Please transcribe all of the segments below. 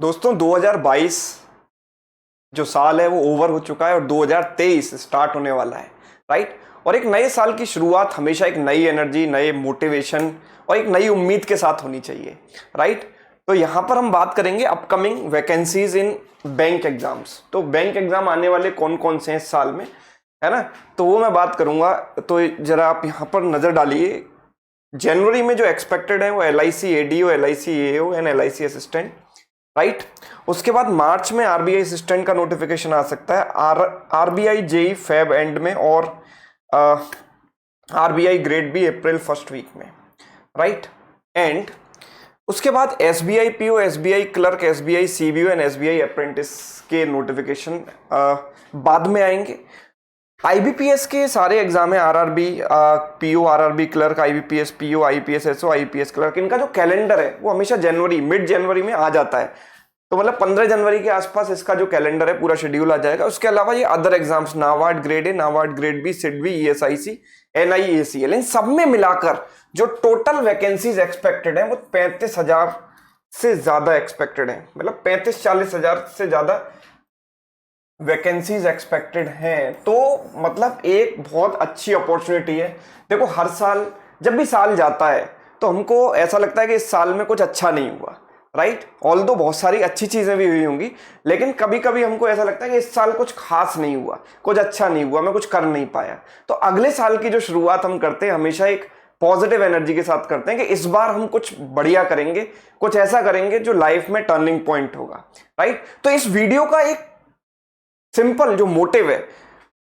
दोस्तों 2022 जो साल है वो ओवर हो चुका है और 2023 स्टार्ट होने वाला है। राइट। और एक नए साल की शुरुआत हमेशा एक नई एनर्जी, नए मोटिवेशन और एक नई उम्मीद के साथ होनी चाहिए। राइट। तो यहाँ पर हम बात करेंगे upcoming vacancies in bank exams. तो बैंक एग्जाम आने वाले कौन कौन से हैं इस साल में, है ना, तो वो मैं बात करूंगा। तो जरा आप यहाँ पर नजर डालिए। जनवरी में जो एक्सपेक्टेड है वो LIC ADO, LIC AO and LIC assistant. Right. उसके बाद मार्च में RBI असिस्टेंट का नोटिफिकेशन आ सकता है, RBI JEE फेब एंड में, और RBI grade B April first week में। राइट। एंड उसके बाद SBI PO, SBI clerk, SBI CBO and SBI apprentice के नोटिफिकेशन बाद में आएंगे। IBPS के सारे एग्जाम है, RRB PO, RRB clerk, IBPS PO, IPS SO, IPS clerk, इनका जो कैलेंडर है वो हमेशा मिड जनवरी में आ जाता है। तो मतलब 15 जनवरी के आसपास इसका जो कैलेंडर है पूरा शेड्यूल आ जाएगा। उसके अलावा ये other exams, NABARD grade A, NABARD grade B, SIDBI, ESIC, NIACL, इन सब में मिलाकर जो टोटल वैकेंसीज एक्सपेक्टेड है वो 35,000 से ज्यादा एक्सपेक्टेड है। मतलब 35-40 हजार से ज्यादा वैकेंसीज एक्सपेक्टेड हैं। तो मतलब एक बहुत अच्छी अपॉर्चुनिटी है। देखो, हर साल जब भी साल जाता है तो हमको ऐसा लगता है कि इस साल में कुछ अच्छा नहीं हुआ। राइट। ऑल्दो बहुत सारी अच्छी चीजें भी हुई होंगी, लेकिन कभी कभी हमको ऐसा लगता है कि इस साल कुछ खास नहीं हुआ, कुछ अच्छा नहीं हुआ, मैं कुछ कर नहीं पाया। तो अगले साल की जो शुरुआत हम करते हैं हमेशा एक पॉजिटिव एनर्जी के साथ करते हैं कि इस बार हम कुछ बढ़िया करेंगे, कुछ ऐसा करेंगे जो लाइफ में टर्निंग पॉइंट होगा। राइट। तो इस वीडियो का एक सिंपल जो मोटिव है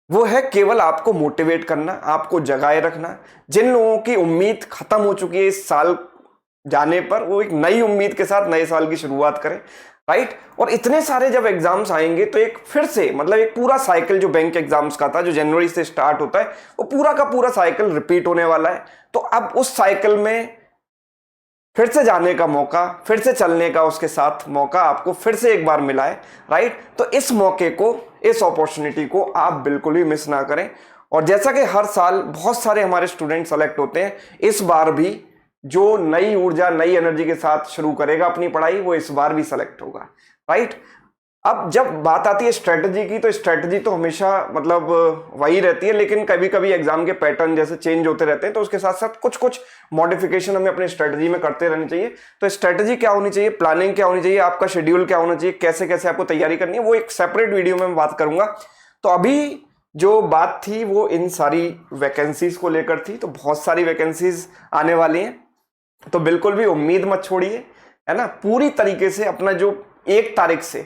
वो है केवल आपको मोटिवेट करना, आपको जगाए रखना। जिन लोगों की उम्मीद खत्म हो चुकी है इस साल जाने पर, वो एक नई उम्मीद के साथ नए साल की शुरुआत करें। राइट। और इतने सारे जब एग्जाम्स आएंगे तो एक फिर से मतलब एक पूरा साइकिल जो बैंक एग्जाम्स का था, जो जनवरी से स्टार्ट होता है, वो पूरा का पूरा साइकिल रिपीट होने वाला है। तो अब उस साइकिल में फिर से जाने का मौका, फिर से चलने का उसके साथ मौका आपको फिर से एक बार मिला है। राइट। तो इस मौके को, इस अपॉर्चुनिटी को आप बिल्कुल भी मिस ना करें। और जैसा कि हर साल बहुत सारे हमारे स्टूडेंट सेलेक्ट होते हैं, इस बार भी जो नई ऊर्जा, नई एनर्जी के साथ शुरू करेगा अपनी पढ़ाई, वो इस बार भी सेलेक्ट होगा। राइट। अब जब बात आती है स्ट्रेटजी की, तो स्ट्रेटजी तो हमेशा मतलब वही रहती है, लेकिन कभी कभी एग्जाम के पैटर्न जैसे चेंज होते रहते हैं, तो उसके साथ साथ कुछ कुछ मॉडिफिकेशन हमें अपनी स्ट्रेटजी में करते रहनी चाहिए। तो स्ट्रेटजी क्या होनी चाहिए, प्लानिंग क्या होनी चाहिए, आपका शेड्यूल क्या होना चाहिए, कैसे कैसे आपको तैयारी करनी है, वो एक सेपरेट वीडियो में मैं बात करूंगा। तो अभी जो बात थी वो इन सारी वैकेंसीज को लेकर थी। तो बहुत सारी वैकेंसीज आने वाली हैं, तो बिल्कुल भी उम्मीद मत छोड़िए, है ना। पूरी तरीके से अपना जो 1 तारीख से,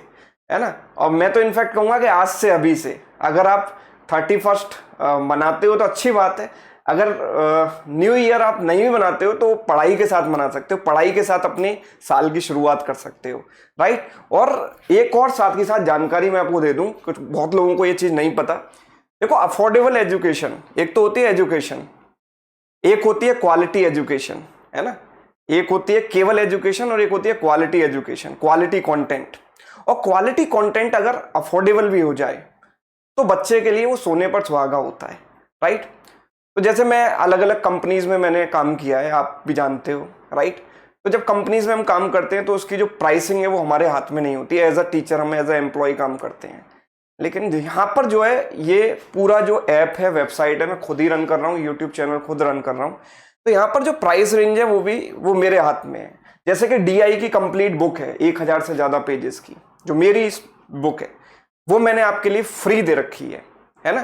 है ना, और मैं तो इनफैक्ट कहूंगा कि आज से, अभी से, अगर आप 31 मनाते हो तो अच्छी बात है। अगर न्यू ईयर आप नहीं भी मनाते हो तो पढ़ाई के साथ मना सकते हो, पढ़ाई के साथ अपने साल की शुरुआत कर सकते हो। राइट। और एक और साथ के साथ जानकारी मैं आपको दे दूं, कुछ बहुत लोगों को ये चीज नहीं पता। देखो, अफोर्डेबल एजुकेशन, एक तो होती है एजुकेशन, एक होती है क्वालिटी एजुकेशन, है ना। एक होती है केवल एजुकेशन और एक होती है क्वालिटी एजुकेशन, क्वालिटी कंटेंट। और क्वालिटी कंटेंट अगर अफोर्डेबल भी हो जाए तो बच्चे के लिए वो सोने पर सुहागा होता है। राइट। तो जैसे मैं अलग अलग कंपनीज में मैंने काम किया है, आप भी जानते हो। राइट। तो जब कंपनीज में हम काम करते हैं तो उसकी जो प्राइसिंग है वो हमारे हाथ में नहीं होती है। एज अ टीचर हम एज अ एम्प्लॉय काम करते हैं, लेकिन यहाँ पर जो है ये पूरा जो ऐप है, वेबसाइट है, मैं खुद ही रन कर रहा हूँ, यूट्यूब चैनल खुद रन कर रहा हूँ। तो यहाँ पर जो प्राइस रेंज है वो मेरे हाथ में है। जैसे कि DI की कंप्लीट बुक है 1000 से ज्यादा पेजेस की, जो मेरी इस बुक है वो मैंने आपके लिए फ्री दे रखी है ना।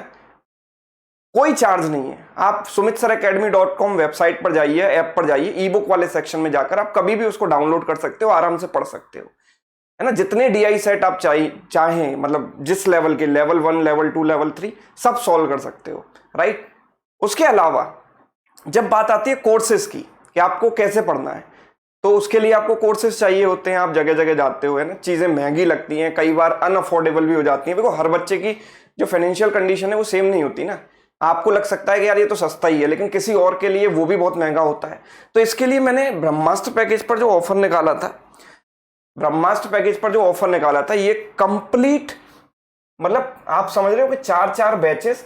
कोई चार्ज नहीं है। आप sumitsiracademy.com वेबसाइट पर जाइए, ऐप पर जाइए, ई बुक वाले सेक्शन में जाकर आप कभी भी उसको डाउनलोड कर सकते हो, आराम से पढ़ सकते हो, है ना। जितने DI सेट आप चाहें, मतलब जिस लेवल के, लेवल 1, लेवल 2, लेवल 3, सब सॉल्व कर सकते हो। राइट। उसके अलावा जब बात आती है कोर्सेज की कि आपको कैसे पढ़ना है, तो उसके लिए आपको कोर्सेज चाहिए होते हैं। आप जगह जगह जाते हो, है ना, चीजें महंगी लगती हैं, कई बार अनअफोर्डेबल भी हो जाती हैं। देखो, हर बच्चे की जो फाइनेंशियल कंडीशन है वो सेम नहीं होती ना। आपको लग सकता है कि यार ये तो सस्ता ही है, लेकिन किसी और के लिए वो भी बहुत महंगा होता है। तो इसके लिए मैंने ब्रह्मास्त्र पैकेज पर जो ऑफर निकाला था, ये कंप्लीट, मतलब आप समझ रहे हो कि 4 बैचेस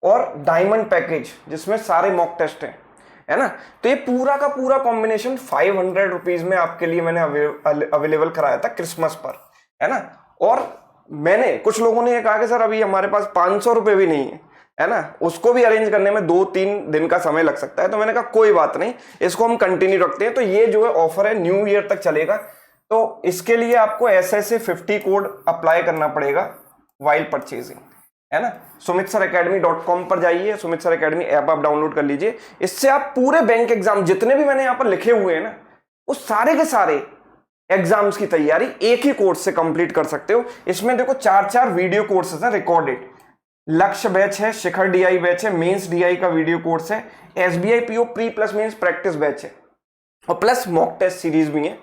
और डायमंड पैकेज जिसमें सारे मॉक टेस्ट हैं, है ना। तो ये पूरा का पूरा कॉम्बिनेशन 500 रुपीज में आपके लिए मैंने अवेलेबल कराया था क्रिसमस पर, है ना। और मैंने, कुछ लोगों ने ये कहा कि सर अभी हमारे पास 500 रुपए भी नहीं है ना, उसको भी अरेंज करने में 2-3 दिन का समय लग सकता है। तो मैंने कहा कोई बात नहीं, इसको हम कंटिन्यू रखते हैं। तो ये जो है ऑफर है न्यू ईयर तक चलेगा। तो इसके लिए आपको ऐसे 50 कोड अप्लाई करना पड़ेगा वाइल परचेजिंग, है ना। sumitsaracademy.com पर जाइए, सुमित सर अकेडमी ऐप आप डाउनलोड कर लीजिए। इससे आप पूरे बैंक एग्जाम जितने भी मैंने यहाँ पर लिखे हुए हैं ना, उस सारे के सारे एग्जाम्स की तैयारी एक ही कोर्स से कंप्लीट कर सकते हो। इसमें देखो 4 वीडियो कोर्सेज हैं रिकॉर्डेड। लक्ष्य बैच है, शिखर डीआई बैच है, मेंस डीआई का वीडियो कोर्स है, SBI PO pre plus mains practice batch है, और प्लस मॉक टेस्ट सीरीज भी है।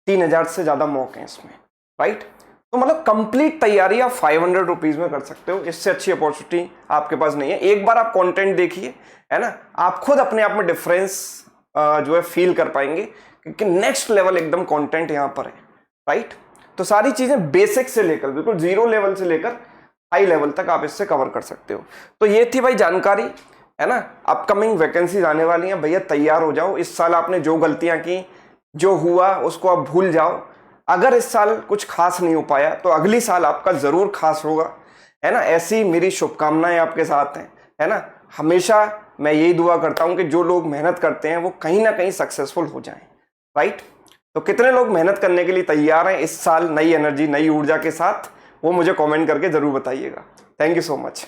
3000 से ज्यादा मॉक है इसमें, राइट। तो मतलब कंप्लीट तैयारी आप 500 रुपीज में कर सकते हो। इससे अच्छी अपॉर्चुनिटी आपके पास नहीं है। एक बार आप कंटेंट देखिए, है ना, आप खुद अपने आप में डिफरेंस जो है फील कर पाएंगे, क्योंकि नेक्स्ट लेवल एकदम कंटेंट यहां पर है, राइट। तो सारी चीजें बेसिक से लेकर बिल्कुल 0 लेवल से लेकर हाई लेवल तक आप इससे कवर कर सकते हो। तो ये थी भाई जानकारी, है ना। अपकमिंग वैकेंसीज आने वाली हैं, भैया तैयार हो जाओ। इस साल आपने जो गलतियां की, जो हुआ उसको आप भूल जाओ। अगर इस साल कुछ खास नहीं हो पाया तो अगली साल आपका जरूर खास होगा, है ना। ऐसी मेरी शुभकामनाएं आपके साथ हैं, है ना। हमेशा मैं यही दुआ करता हूं कि जो लोग मेहनत करते हैं वो कहीं ना कहीं सक्सेसफुल हो जाएं, राइट। तो कितने लोग मेहनत करने के लिए तैयार हैं इस साल नई एनर्जी नई ऊर्जा के साथ, वो मुझे कमेंट करके जरूर बताइएगा। Thank you so much.